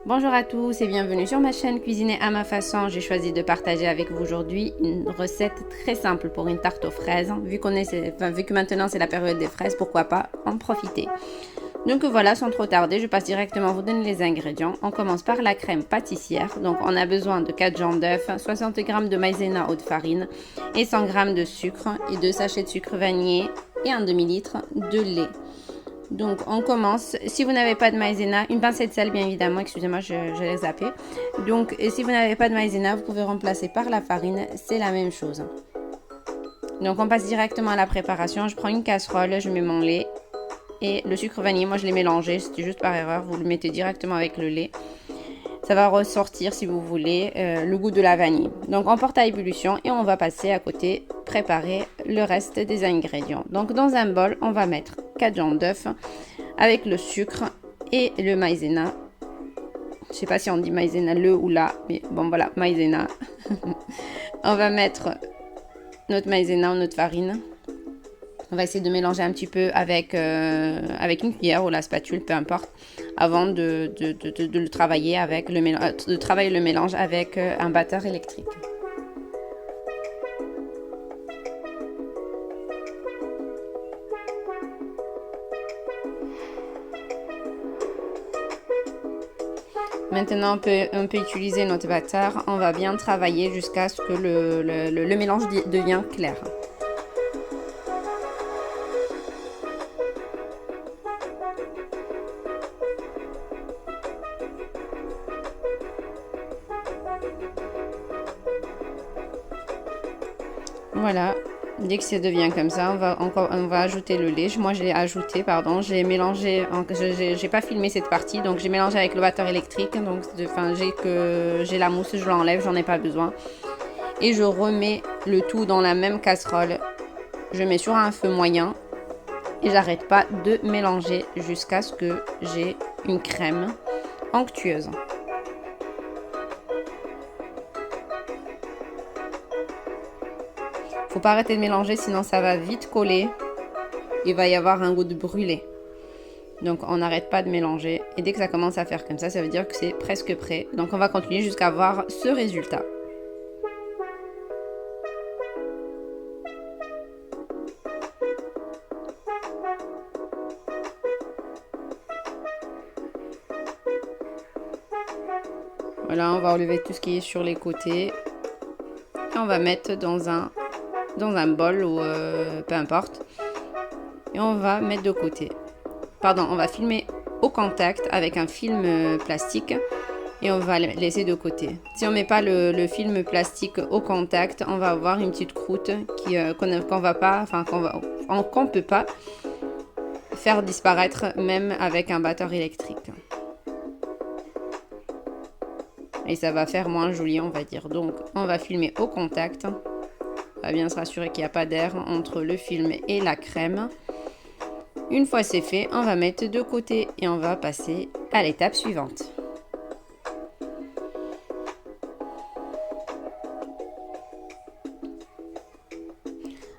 Bonjour à tous et bienvenue sur ma chaîne Cuisiner à ma façon. J'ai choisi de partager avec vous aujourd'hui une recette très simple pour une tarte aux fraises. Vu que maintenant c'est la période des fraises, pourquoi pas en profiter. Donc voilà, sans trop tarder, je passe directement vous donner les ingrédients. On commence par la crème pâtissière. Donc on a besoin de 4 jaunes d'œufs, 60 g de maïzena ou de farine et 100 g de sucre et 2 sachets de sucre vanillé et un demi-litre de lait. Donc on commence, si vous n'avez pas de maïzena, une pincée de sel bien évidemment, excusez-moi je l'ai zappé. Donc si vous n'avez pas de maïzena, vous pouvez remplacer par la farine, c'est la même chose. Donc on passe directement à la préparation, je prends une casserole, je mets mon lait et le sucre vanillé, moi je l'ai mélangé, c'était juste par erreur, vous le mettez directement avec le lait. Ça va ressortir si vous voulez le goût de la vanille. Donc on porte à ébullition et on va passer à côté préparer le reste des ingrédients. Donc dans un bol, on va mettre 4 jaunes d'œufs avec le sucre et le maïzena. Je sais pas si on dit maïzena le ou la, mais bon voilà, maïzena. On va mettre notre maïzena ou notre farine. On va essayer de mélanger un petit peu avec une cuillère ou la spatule, peu importe, avant de le travailler avec le mélange avec un batteur électrique. Maintenant, on peut utiliser notre batteur. On va bien travailler jusqu'à ce que le mélange devienne clair. Voilà, dès que ça devient comme ça, on va ajouter le lait. Moi, je l'ai ajouté, pardon, j'ai mélangé, j'ai pas filmé cette partie, donc j'ai mélangé avec le batteur électrique. Donc, j'ai la mousse, je l'enlève, j'en ai pas besoin. Et je remets le tout dans la même casserole. Je mets sur un feu moyen et j'arrête pas de mélanger jusqu'à ce que j'ai une crème onctueuse. Faut pas arrêter de mélanger, sinon ça va vite coller. Il va y avoir un goût de brûlé. Donc on n'arrête pas de mélanger. Et dès que ça commence à faire comme ça veut dire que c'est presque prêt. Donc on va continuer jusqu'à avoir ce résultat. Voilà, on va enlever tout ce qui est sur les côtés. Et on va mettre dans un bol ou peu importe. Et on va mettre de côté. Pardon, on va filmer au contact avec un film plastique et on va le laisser de côté. Si on met pas le film plastique au contact, on va avoir une petite croûte qu'on peut pas faire disparaître même avec un batteur électrique. Et ça va faire moins joli, on va dire. Donc, on va filmer au contact. On va bien se rassurer qu'il n'y a pas d'air entre le film et la crème. Une fois c'est fait, on va mettre de côté et on va passer à l'étape suivante.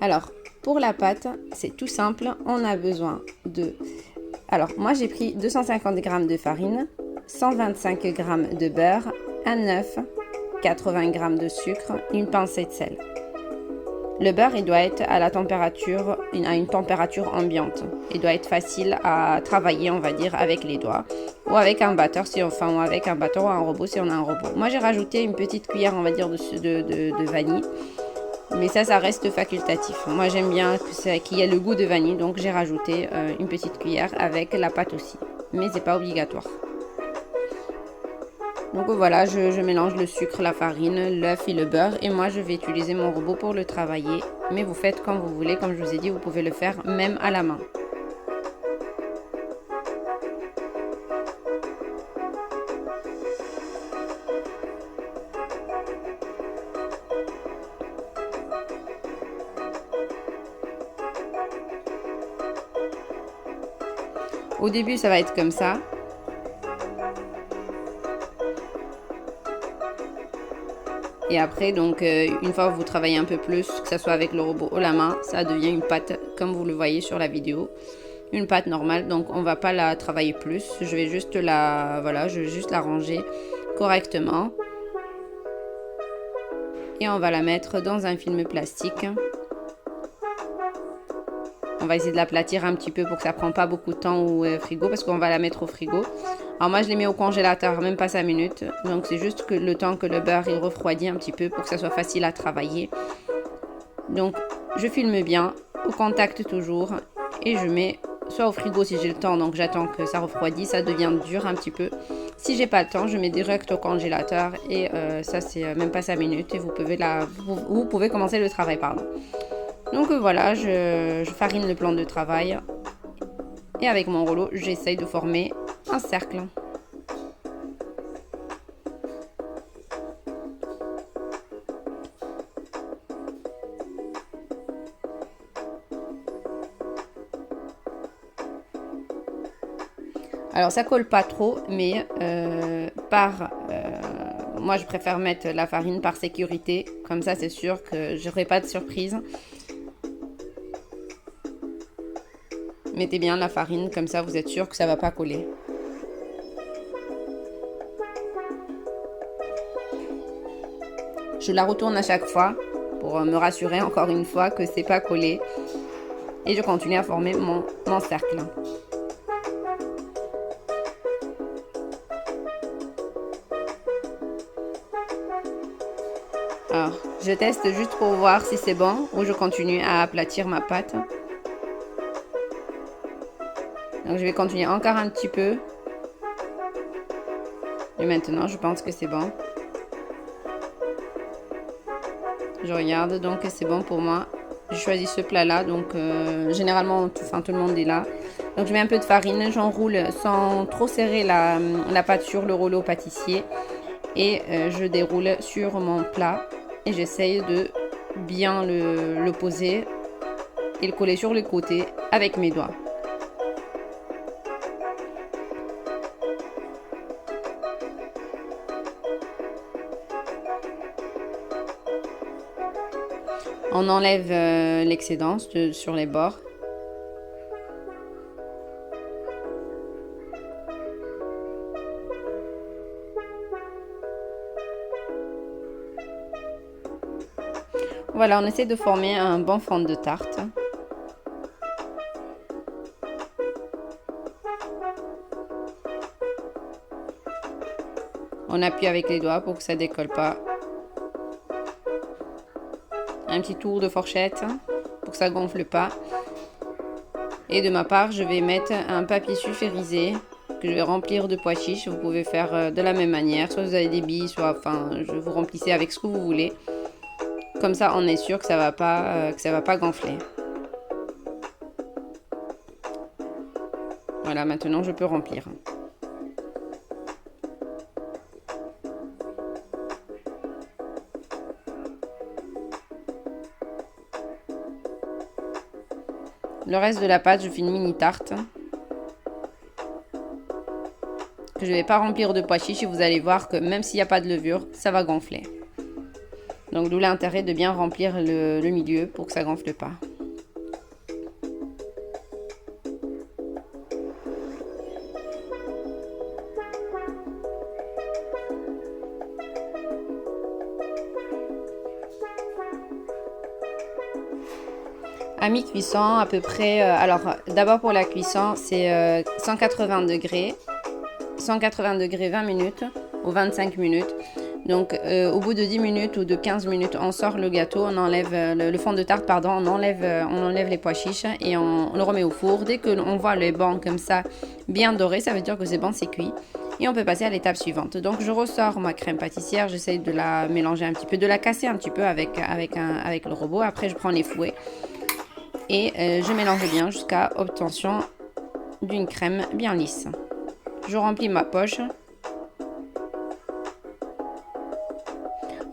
Alors, pour la pâte, c'est tout simple. On a besoin de... Alors, moi j'ai pris 250 g de farine, 125 g de beurre, un œuf, 80 g de sucre, une pincée de sel. Le beurre, il doit être à une température ambiante. Il doit être facile à travailler, on va dire, avec les doigts. Ou avec un batteur, ou avec un batteur ou un robot, si on a un robot. Moi, j'ai rajouté une petite cuillère, on va dire, de vanille. Mais ça reste facultatif. Moi, j'aime bien qu'il y ait le goût de vanille. Donc, j'ai rajouté une petite cuillère avec la pâte aussi. Mais c'est pas obligatoire. Donc voilà, je mélange le sucre, la farine, l'œuf et le beurre. Et moi, je vais utiliser mon robot pour le travailler. Mais vous faites comme vous voulez. Comme je vous ai dit, vous pouvez le faire même à la main. Au début, ça va être comme ça. Et après, donc, une fois que vous travaillez un peu plus, que ce soit avec le robot ou la main, ça devient une pâte comme vous le voyez sur la vidéo. une pâte normale, donc on va pas la travailler plus. Je vais juste la ranger correctement. Et on va la mettre dans un film plastique. On va essayer de l'aplatir un petit peu pour que ça ne prenne pas beaucoup de temps au frigo parce qu'on va la mettre au frigo. Alors moi je les mets au congélateur, même pas 5 minutes. Donc c'est juste que le temps que le beurre il refroidit un petit peu pour que ça soit facile à travailler. Donc je filme bien, au contact toujours. Et je mets soit au frigo si j'ai le temps, donc j'attends que ça refroidisse, ça devient dur un petit peu. Si j'ai pas le temps, je mets direct au congélateur et ça c'est même pas 5 minutes et vous pouvez commencer le travail, pardon. Donc voilà, je farine le plan de travail et avec mon rouleau, j'essaye de former un cercle. Alors ça colle pas trop, mais moi je préfère mettre la farine par sécurité, comme ça c'est sûr que j'aurai pas de surprise. Mettez bien la farine, comme ça vous êtes sûr que ça va pas coller. Je la retourne à chaque fois pour me rassurer encore une fois que c'est pas collé. Et je continue à former mon cercle. Alors, je teste juste pour voir si c'est bon ou je continue à aplatir ma pâte. Donc je vais continuer encore un petit peu. Et maintenant, je pense que c'est bon. Je regarde, donc c'est bon pour moi. J'ai choisi ce plat-là, donc généralement, tout le monde est là. Donc je mets un peu de farine, j'enroule sans trop serrer la pâte sur le rouleau pâtissier. Et je déroule sur mon plat. Et j'essaye de bien le poser et le coller sur les côtés avec mes doigts. On enlève l'excédent sur les bords. Voilà, on essaie de former un bon fond de tarte. On appuie avec les doigts pour que ça ne décolle pas. Un petit tour de fourchette pour que ça ne gonfle pas. Et de ma part, je vais mettre un papier sulfurisé que je vais remplir de pois chiches. Vous pouvez faire de la même manière. Soit vous avez des billes, soit vous remplissez avec ce que vous voulez. Comme ça, on est sûr que ça va pas gonfler. Voilà, maintenant je peux remplir. Le reste de la pâte, je fais une mini tarte que je ne vais pas remplir de pois chiches et vous allez voir que même s'il n'y a pas de levure, ça va gonfler. Donc d'où l'intérêt de bien remplir le milieu pour que ça ne gonfle pas. À mi-cuisson à peu près, alors d'abord pour la cuisson c'est 180 degrés 20 minutes ou 25 minutes. Donc au bout de 10 minutes ou de 15 minutes, on sort le gâteau, on enlève le fond de tarte, pardon, on enlève les pois chiches et on le remet au four. Dès qu'on voit les bancs comme ça bien dorés, ça veut dire que c'est bon, c'est cuit. Et on peut passer à l'étape suivante. Donc je ressors ma crème pâtissière, j'essaye de la mélanger un petit peu, de la casser un petit peu avec le robot. Après je prends les fouets et je mélange bien jusqu'à obtention d'une crème bien lisse. Je remplis ma poche.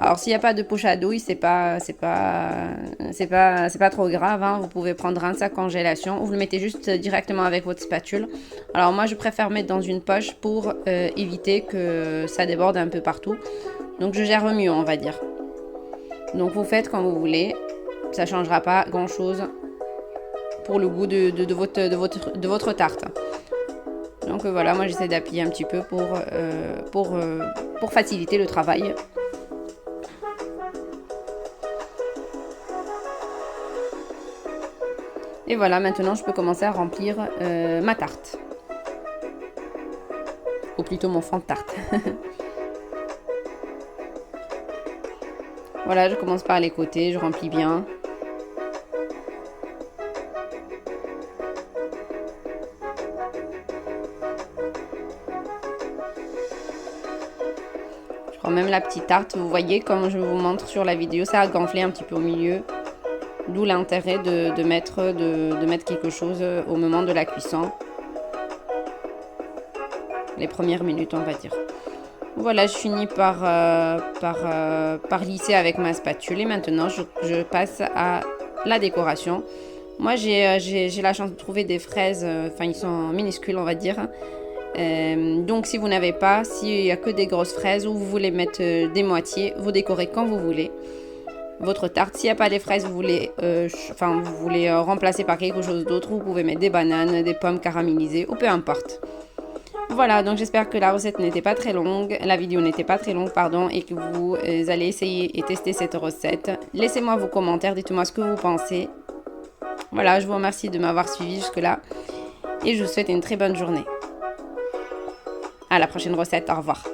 Alors s'il n'y a pas de poche à douille, c'est pas trop grave, hein. Vous pouvez prendre un sac congélation ou vous le mettez juste directement avec votre spatule. Alors moi je préfère mettre dans une poche pour éviter que ça déborde un peu partout. Donc je gère mieux, on va dire. Donc vous faites comme vous voulez, ça changera pas grand chose pour le goût de votre tarte. Donc voilà, moi j'essaie d'appuyer un petit peu pour faciliter le travail. Et voilà, maintenant je peux commencer à remplir ma tarte. Ou plutôt mon fond de tarte. Voilà, je commence par les côtés, je remplis bien. Je prends même la petite tarte. Vous voyez, comme je vous montre sur la vidéo, ça a gonflé un petit peu au milieu. D'où l'intérêt de mettre quelque chose au moment de la cuisson. Les premières minutes, on va dire. Voilà, je finis par lisser avec ma spatule. Et maintenant, je passe à la décoration. Moi, j'ai la chance de trouver des fraises, enfin, ils sont minuscules, on va dire. Donc, si vous n'avez pas, s'il n'y a que des grosses fraises ou vous voulez mettre des moitiés, vous décorez quand vous voulez votre tarte. S'il n'y a pas des fraises, vous voulez remplacer par quelque chose d'autre, vous pouvez mettre des bananes, des pommes caramélisées ou peu importe. Voilà, donc j'espère que la recette n'était pas très longue, la vidéo n'était pas très longue, pardon, et que vous allez essayer et tester cette recette. Laissez-moi vos commentaires, dites-moi ce que vous pensez. Voilà, je vous remercie de m'avoir suivi jusque-là et je vous souhaite une très bonne journée. À la prochaine recette, au revoir.